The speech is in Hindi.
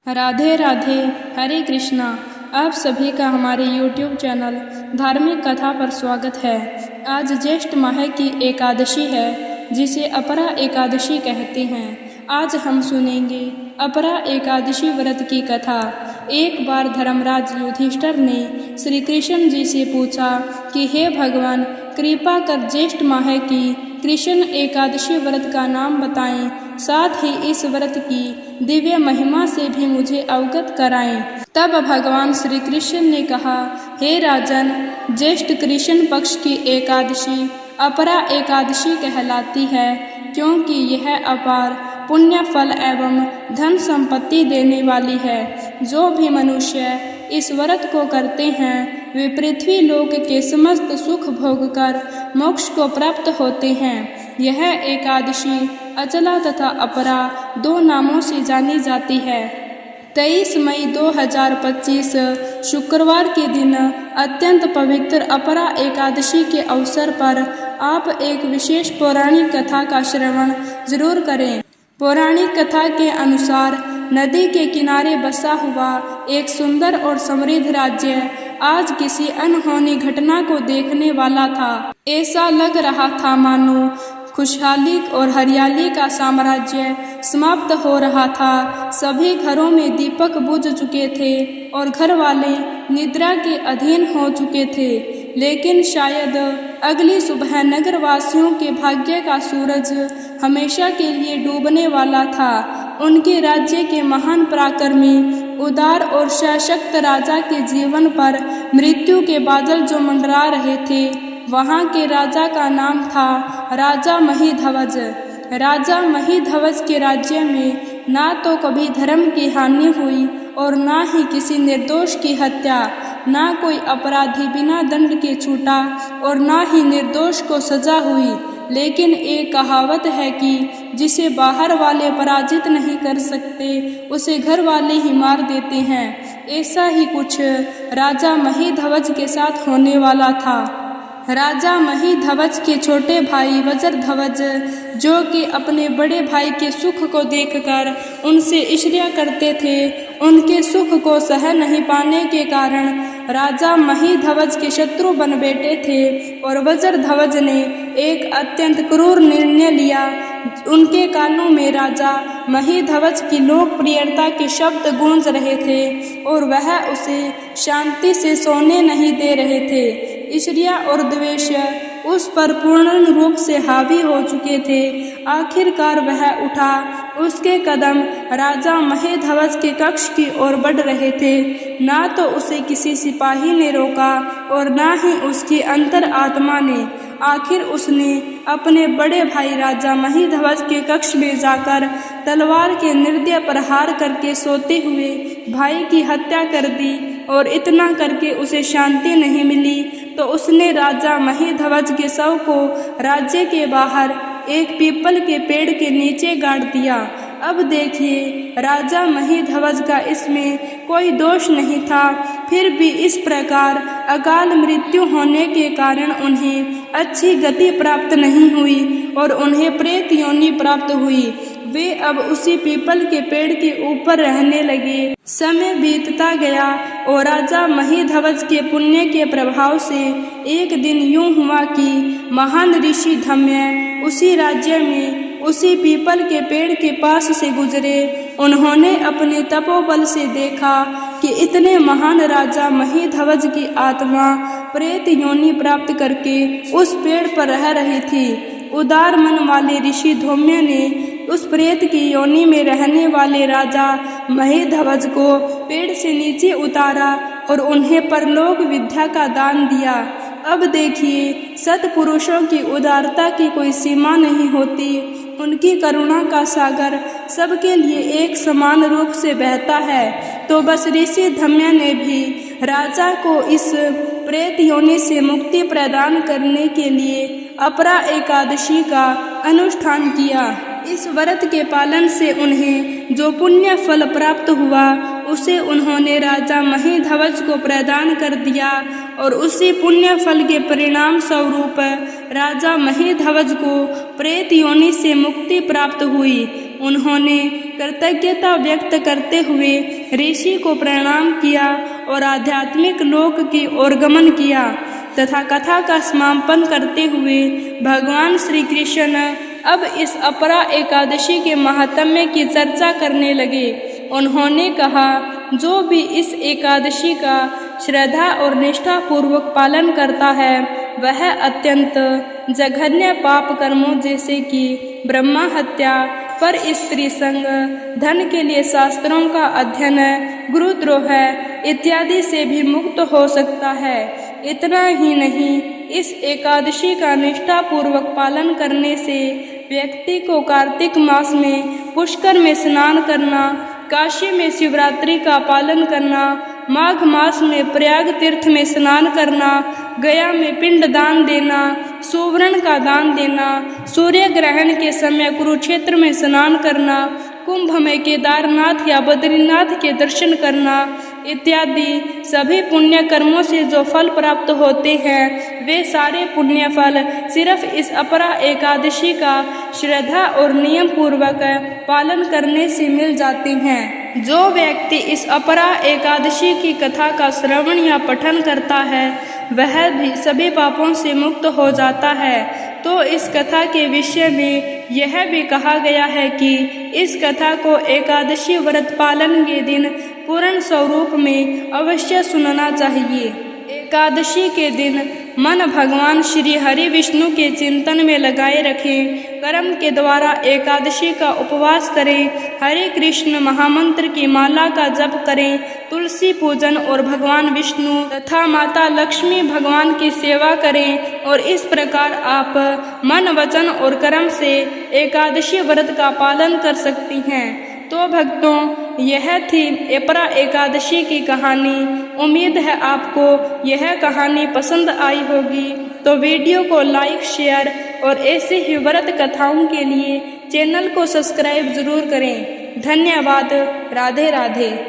राधे राधे, हरे कृष्णा। आप सभी का हमारे YouTube चैनल धार्मिक कथा पर स्वागत है। आज ज्येष्ठ माह की एकादशी है, जिसे अपरा एकादशी कहते हैं। आज हम सुनेंगे अपरा एकादशी व्रत की कथा। एक बार धर्मराज युधिष्ठिर ने श्री कृष्ण जी से पूछा कि हे भगवान, कृपा कर ज्येष्ठ माह की कृष्ण एकादशी व्रत का नाम बताएं, साथ ही इस व्रत की दिव्य महिमा से भी मुझे अवगत कराएं। तब भगवान श्री कृष्ण ने कहा, हे राजन, ज्येष्ठ कृष्ण पक्ष की एकादशी अपरा एकादशी कहलाती है, क्योंकि यह अपार पुण्य फल एवं धन संपत्ति देने वाली है। जो भी मनुष्य इस व्रत को करते हैं, वे पृथ्वी लोक के समस्त सुख भोगकर मोक्ष को प्राप्त होते हैं। यह एकादशी अचला तथा अपरा दो नामों से जानी जाती है। 23 मई 2025 शुक्रवार के दिन अत्यंत पवित्र अपरा एकादशी के अवसर पर आप एक विशेष पौराणिक कथा का श्रवण जरूर करें। पौराणिक कथा के अनुसार नदी के किनारे बसा हुआ एक सुंदर और समृद्ध राज्य आज किसी अनहोनी घटना को देखने वाला था। ऐसा लग रहा था मानो खुशहाली और हरियाली का साम्राज्य समाप्त हो रहा था। सभी घरों में दीपक बुझ चुके थे और घर वाले निद्रा के अधीन हो चुके थे। लेकिन शायद अगली सुबह नगरवासियों के भाग्य का सूरज हमेशा के लिए डूबने वाला था। उनके राज्य के महान पराक्रमी, उदार और सशक्त राजा के जीवन पर मृत्यु के बादल जो मंडरा रहे थे, वहाँ के राजा का नाम था राजा महिध्वज। राजा महिध्वज के राज्य में ना तो कभी धर्म की हानि हुई और ना ही किसी निर्दोष की हत्या, ना कोई अपराधी बिना दंड के छूटा और ना ही निर्दोष को सजा हुई। लेकिन एक कहावत है कि जिसे बाहर वाले पराजित नहीं कर सकते, उसे घर वाले ही मार देते हैं। ऐसा ही कुछ राजा महिध्वज के साथ होने वाला था। राजा महिध्वज के छोटे भाई वज्रध्वज, जो कि अपने बड़े भाई के सुख को देखकर उनसे ईर्ष्या करते थे, उनके सुख को सह नहीं पाने के कारण राजा महिध्वज के शत्रु बन बैठे थे। और वज्रध्वज ने एक अत्यंत क्रूर निर्णय लिया। उनके कानों में राजा महिध्वज की लोकप्रियता के शब्द गूंज रहे थे और वह उसे शांति से सोने नहीं दे रहे थे। ईर्ष्या और द्वेष उस पर पूर्ण रूप से हावी हो चुके थे। आखिरकार वह उठा। उसके कदम राजा महिध्वज के कक्ष की ओर बढ़ रहे थे। ना तो उसे किसी सिपाही ने रोका और ना ही उसकी अंतर आत्मा ने। आखिर उसने अपने बड़े भाई राजा महिध्वज के कक्ष में जाकर तलवार के निर्दय प्रहार करके सोते हुए भाई की हत्या कर दी। और इतना करके उसे शांति नहीं मिली तो उसने राजा महिध्वज के शव को राज्य के बाहर एक पीपल के पेड़ के नीचे गाड़ दिया। अब देखिए, राजा महिध्वज का इसमें कोई दोष नहीं था, फिर भी इस प्रकार अकाल मृत्यु होने के कारण उन्हें अच्छी गति प्राप्त नहीं हुई और उन्हें प्रेत योनि प्राप्त हुई। वे अब उसी पीपल के पेड़ के ऊपर रहने लगे। समय बीतता गया और राजा महिध्वज के पुण्य के प्रभाव से एक दिन यूं हुआ कि महान ऋषि धम्य उसी राज्य में उसी पीपल के पेड़ के पास से गुजरे। उन्होंने अपने तपोबल से देखा कि इतने महान राजा महिध्वज की आत्मा प्रेत योनि प्राप्त करके उस पेड़ पर रह रही थी। उदार मन वाले ऋषि धौम्य ने उस प्रेत की योनि में रहने वाले राजा महिध्वज को पेड़ से नीचे उतारा और उन्हें परलोक विद्या का दान दिया। अब देखिए, सत्पुरुषों की उदारता की कोई सीमा नहीं होती। उनकी करुणा का सागर सबके लिए एक समान रूप से बहता है। तो बस ऋषि धम्य ने भी राजा को इस प्रेत योनि से मुक्ति प्रदान करने के लिए अपरा एकादशी का अनुष्ठान किया। इस व्रत के पालन से उन्हें जो पुण्य फल प्राप्त हुआ, उसे उन्होंने राजा महिध्वज को प्रदान कर दिया और उसी पुण्य फल के परिणाम स्वरूप राजा महिध्वज को प्रेत योनि से मुक्ति प्राप्त हुई। उन्होंने कृतज्ञता व्यक्त करते हुए ऋषि को प्रणाम किया और आध्यात्मिक लोक की ओर गमन किया तथा कथा का समापन करते हुए भगवान श्री कृष्ण अब इस अपरा एकादशी के महात्म्य की चर्चा करने लगे। उन्होंने कहा, जो भी इस एकादशी का श्रद्धा और निष्ठा पूर्वक पालन करता है वह अत्यंत जघन्य पाप कर्मों जैसे कि ब्रह्मा हत्या, पर स्त्री संग, धन के लिए शास्त्रों का अध्ययन, गुरुद्रोह इत्यादि से भी मुक्त हो सकता है। इतना ही नहीं, इस एकादशी का निष्ठा पूर्वक पालन करने से व्यक्ति को कार्तिक मास में पुष्कर में स्नान करना, काशी में शिवरात्रि का पालन करना, माघ मास में प्रयाग तीर्थ में स्नान करना, गया में पिंड दान देना, सुवर्ण का दान देना, सूर्य ग्रहण के समय कुरुक्षेत्र में स्नान करना, कुंभ में केदारनाथ या बद्रीनाथ के दर्शन करना इत्यादि सभी पुण्य कर्मों से जो फल प्राप्त होते हैं वे सारे पुण्य फल सिर्फ इस अपरा एकादशी का श्रद्धा और नियम पूर्वक पालन करने से मिल जाते हैं। जो व्यक्ति इस अपरा एकादशी की कथा का श्रवण या पठन करता है वह भी सभी पापों से मुक्त हो जाता है। तो इस कथा के विषय में यह भी कहा गया है कि इस कथा को एकादशी व्रत पालन के दिन पूर्ण स्वरूप में अवश्य सुनना चाहिए। एकादशी के दिन मन भगवान श्री हरि विष्णु के चिंतन में लगाए रखें, कर्म के द्वारा एकादशी का उपवास करें, हरे कृष्ण महामंत्र की माला का जप करें, तुलसी पूजन और भगवान विष्णु तथा माता लक्ष्मी भगवान की सेवा करें और इस प्रकार आप मन वचन और कर्म से एकादशी व्रत का पालन कर सकती हैं। तो भक्तों, यह थी अपरा एकादशी की कहानी। उम्मीद है आपको यह कहानी पसंद आई होगी। तो वीडियो को लाइक, शेयर और ऐसे ही व्रत कथाओं के लिए चैनल को सब्सक्राइब जरूर करें। धन्यवाद। राधे राधे।